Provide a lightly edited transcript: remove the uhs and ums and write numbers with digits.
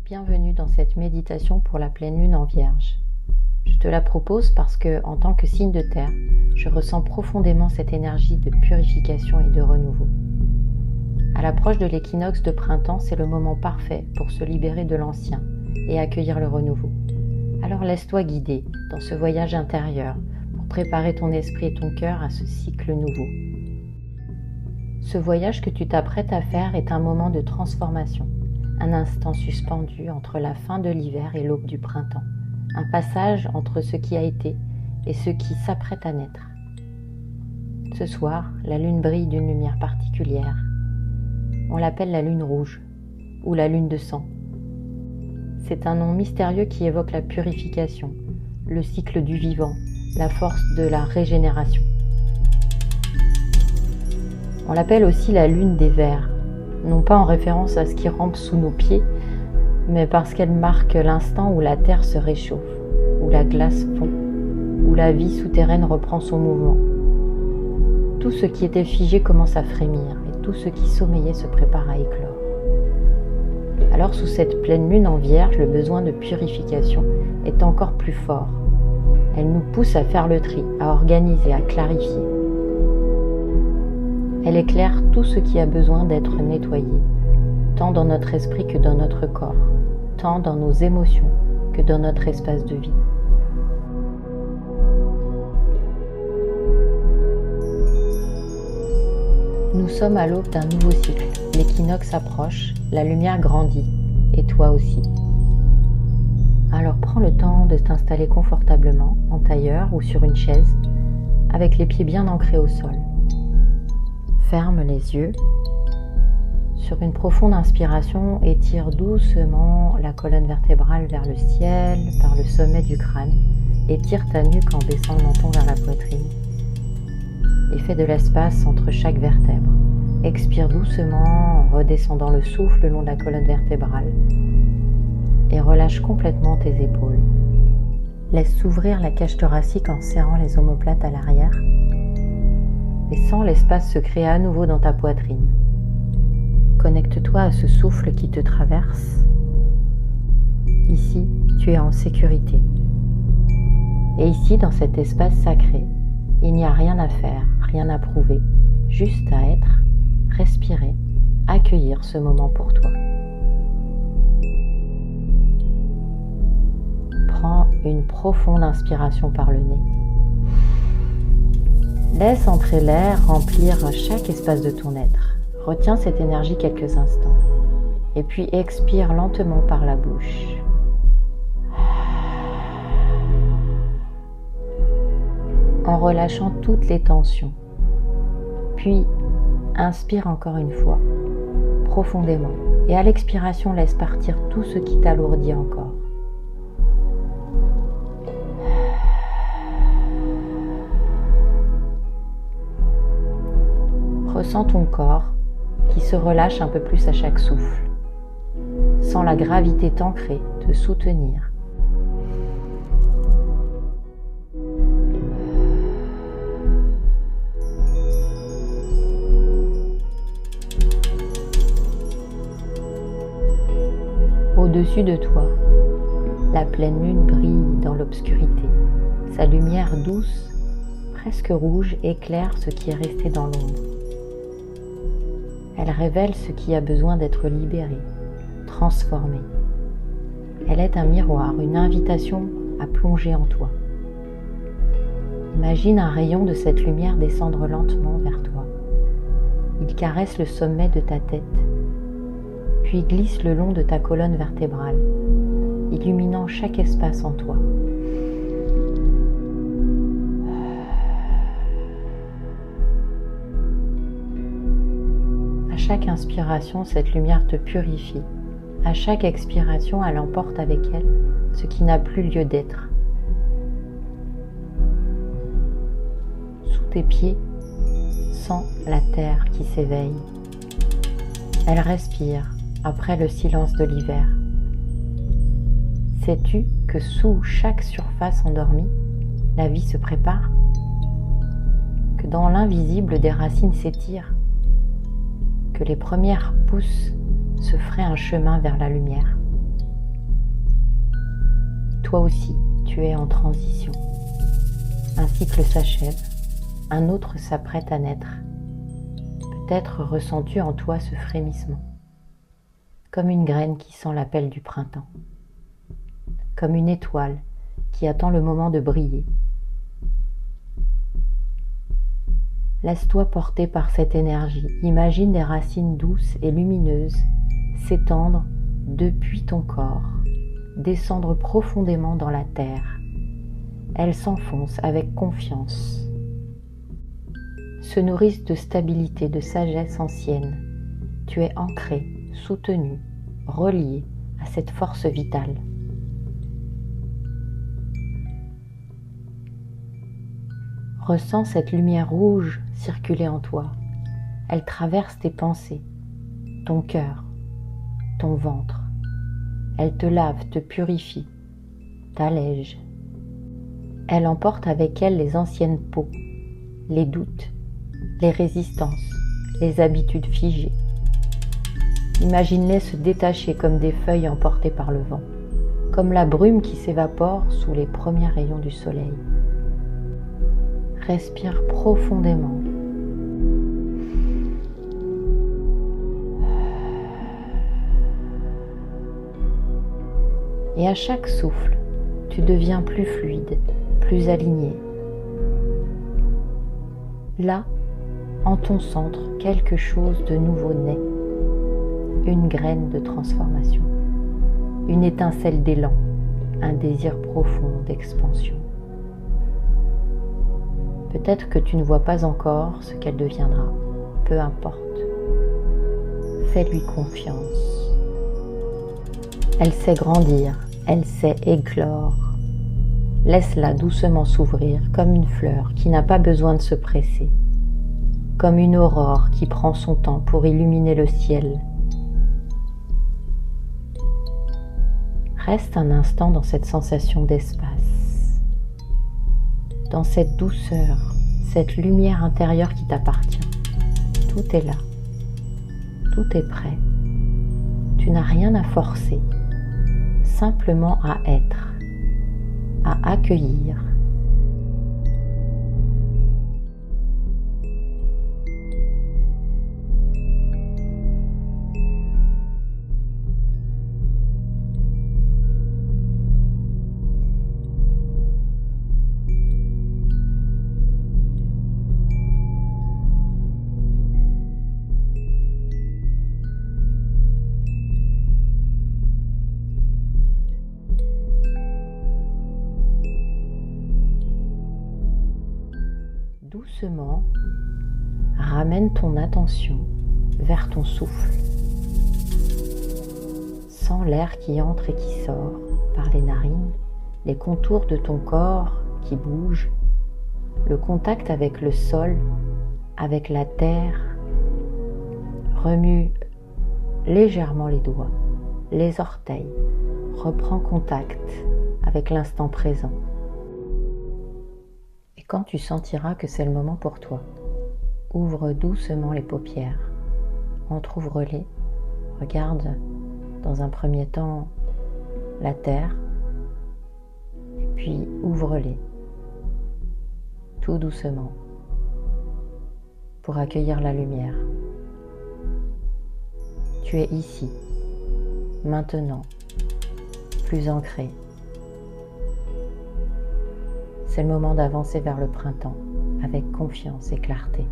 Bienvenue dans cette méditation pour la pleine lune en Vierge. Je te la propose parce que, en tant que signe de terre, je ressens profondément cette énergie de purification et de renouveau. À l'approche de l'équinoxe de printemps, c'est le moment parfait pour se libérer de l'ancien et accueillir le renouveau. Alors laisse-toi guider dans ce voyage intérieur pour préparer ton esprit et ton cœur à ce cycle nouveau. Ce voyage que tu t'apprêtes à faire est un moment de transformation. Un instant suspendu entre la fin de l'hiver et l'aube du printemps. Un passage entre ce qui a été et ce qui s'apprête à naître. Ce soir, la lune brille d'une lumière particulière. On l'appelle la lune rouge ou la lune de sang. C'est un nom mystérieux qui évoque la purification, le cycle du vivant, la force de la régénération. On l'appelle aussi la lune des vers. Non pas en référence à ce qui rampe sous nos pieds, mais parce qu'elle marque l'instant où la terre se réchauffe, où la glace fond, où la vie souterraine reprend son mouvement. Tout ce qui était figé commence à frémir et tout ce qui sommeillait se prépare à éclore. Alors sous cette pleine lune en Vierge, le besoin de purification est encore plus fort. Elle nous pousse à faire le tri, à organiser, à clarifier. Elle éclaire tout ce qui a besoin d'être nettoyé, tant dans notre esprit que dans notre corps, tant dans nos émotions que dans notre espace de vie. Nous sommes à l'aube d'un nouveau cycle. L'équinoxe approche, la lumière grandit, et toi aussi. Alors prends le temps de t'installer confortablement, en tailleur ou sur une chaise, avec les pieds bien ancrés au sol. Ferme les yeux. Sur une profonde inspiration, étire doucement la colonne vertébrale vers le ciel, par le sommet du crâne. Étire ta nuque en baissant le menton vers la poitrine. Et fais de l'espace entre chaque vertèbre. Expire doucement en redescendant le souffle le long de la colonne vertébrale. Et relâche complètement tes épaules. Laisse s'ouvrir la cage thoracique en serrant les omoplates à l'arrière. Et sens l'espace se créer à nouveau dans ta poitrine. Connecte-toi à ce souffle qui te traverse. Ici, tu es en sécurité. Et ici, dans cet espace sacré, il n'y a rien à faire, rien à prouver, juste à être, respirer, accueillir ce moment pour toi. Prends une profonde inspiration par le nez. Laisse entrer l'air remplir chaque espace de ton être. Retiens cette énergie quelques instants. Et puis expire lentement par la bouche. En relâchant toutes les tensions. Puis inspire encore une fois, profondément. Et à l'expiration, laisse partir tout ce qui t'alourdit encore. Ressens ton corps qui se relâche un peu plus à chaque souffle. Sens la gravité t'ancrer, te soutenir. Au-dessus de toi, la pleine lune brille dans l'obscurité. Sa lumière douce, presque rouge, éclaire ce qui est resté dans l'ombre. Elle révèle ce qui a besoin d'être libéré, transformé. Elle est un miroir, une invitation à plonger en toi. Imagine un rayon de cette lumière descendre lentement vers toi. Il caresse le sommet de ta tête, puis glisse le long de ta colonne vertébrale, illuminant chaque espace en toi. À chaque inspiration, cette lumière te purifie. À chaque expiration, elle emporte avec elle ce qui n'a plus lieu d'être. Sous tes pieds, sens la terre qui s'éveille. Elle respire après le silence de l'hiver. Sais-tu que sous chaque surface endormie, la vie se prépare? Que dans l'invisible des racines s'étirent? Que les premières pousses se feraient un chemin vers la lumière? Toi aussi, tu es en transition. Un cycle s'achève, un autre s'apprête à naître. Peut-être ressens-tu en toi ce frémissement, comme une graine qui sent l'appel du printemps, comme une étoile qui attend le moment de briller. Laisse-toi porter par cette énergie. Imagine des racines douces et lumineuses s'étendre depuis ton corps, descendre profondément dans la terre. Elles s'enfoncent avec confiance, se nourrissent de stabilité, de sagesse ancienne. Tu es ancré, soutenu, relié à cette force vitale. Ressens cette lumière rouge circuler en toi. Elle traverse tes pensées, ton cœur, ton ventre. Elle te lave, te purifie, t'allège. Elle emporte avec elle les anciennes peaux, les doutes, les résistances, les habitudes figées. Imagine-les se détacher comme des feuilles emportées par le vent, comme la brume qui s'évapore sous les premiers rayons du soleil. Respire profondément. Et à chaque souffle, tu deviens plus fluide, plus aligné. Là, en ton centre, quelque chose de nouveau naît. Une graine de transformation, une étincelle d'élan, un désir profond d'expansion. Peut-être que tu ne vois pas encore ce qu'elle deviendra, peu importe. Fais-lui confiance. Elle sait grandir, elle sait éclore. Laisse-la doucement s'ouvrir comme une fleur qui n'a pas besoin de se presser, comme une aurore qui prend son temps pour illuminer le ciel. Reste un instant dans cette sensation d'espace, dans cette douceur, cette lumière intérieure qui t'appartient. Tout est là, tout est prêt. Tu n'as rien à forcer, simplement à être, à accueillir. Doucement, ramène ton attention vers ton souffle. Sens l'air qui entre et qui sort par les narines, les contours de ton corps qui bougent, le contact avec le sol, avec la terre. Remue légèrement les doigts, les orteils. Reprends contact avec l'instant présent. Et quand tu sentiras que c'est le moment pour toi, ouvre doucement les paupières. Entrouvre-les. Regarde dans un premier temps la terre, et puis ouvre-les tout doucement pour accueillir la lumière. Tu es ici, maintenant, plus ancré. C'est le moment d'avancer vers le printemps avec confiance et clarté.